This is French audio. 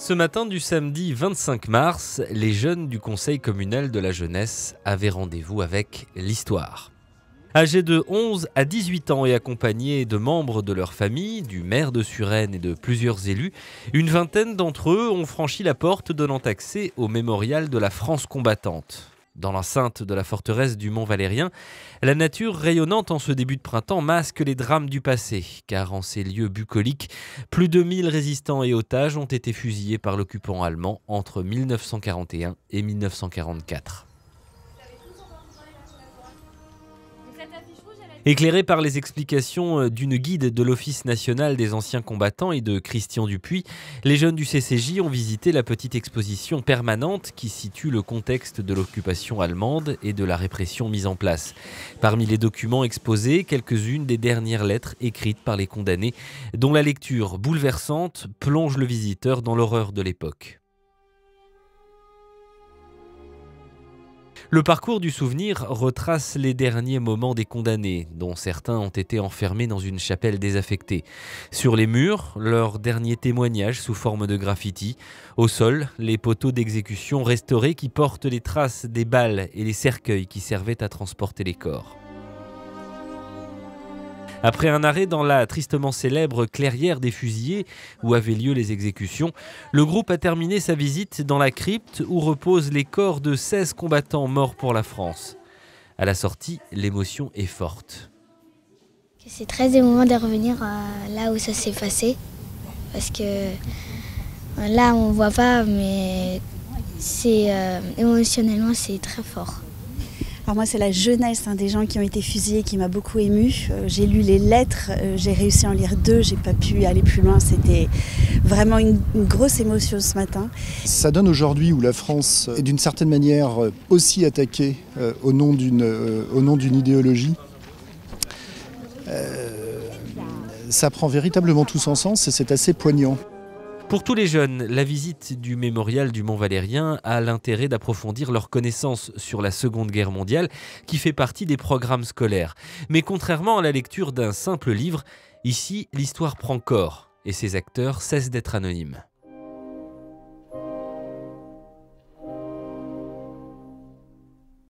Ce matin du samedi 25 mars, les jeunes du Conseil communal de la jeunesse avaient rendez-vous avec l'histoire. Âgés de 11 à 18 ans et accompagnés de membres de leur famille, du maire de Suresnes et de plusieurs élus, une vingtaine d'entre eux ont franchi la porte donnant accès au mémorial de la France combattante. Dans l'enceinte de la forteresse du Mont-Valérien, la nature rayonnante en ce début de printemps masque les drames du passé, car en ces lieux bucoliques, plus de 1000 résistants et otages ont été fusillés par l'occupant allemand entre 1941 et 1944. Éclairés par les explications d'une guide de l'Office national des anciens combattants et de Christian Dupuis, les jeunes du CCJ ont visité la petite exposition permanente qui situe le contexte de l'occupation allemande et de la répression mise en place. Parmi les documents exposés, quelques-unes des dernières lettres écrites par les condamnés, dont la lecture bouleversante plonge le visiteur dans l'horreur de l'époque. Le parcours du souvenir retrace les derniers moments des condamnés, dont certains ont été enfermés dans une chapelle désaffectée. Sur les murs, leurs derniers témoignages sous forme de graffiti. Au sol, les poteaux d'exécution restaurés qui portent les traces des balles et les cercueils qui servaient à transporter les corps. Après un arrêt dans la tristement célèbre clairière des fusillés, où avaient lieu les exécutions, le groupe a terminé sa visite dans la crypte où reposent les corps de 16 combattants morts pour la France. À la sortie, l'émotion est forte. C'est très émouvant de revenir là où ça s'est passé, parce que là on ne voit pas, mais émotionnellement c'est très fort. Alors moi c'est la jeunesse des gens qui ont été fusillés qui m'a beaucoup émue. J'ai lu les lettres, j'ai réussi à en lire 2, j'ai pas pu aller plus loin. C'était vraiment une grosse émotion ce matin. Ça donne aujourd'hui où la France est d'une certaine manière aussi attaquée au nom d'une idéologie. Ça prend véritablement tout son sens et c'est assez poignant. Pour tous les jeunes, la visite du mémorial du Mont-Valérien a l'intérêt d'approfondir leurs connaissances sur la Seconde Guerre mondiale qui fait partie des programmes scolaires. Mais contrairement à la lecture d'un simple livre, ici, l'histoire prend corps et ses acteurs cessent d'être anonymes.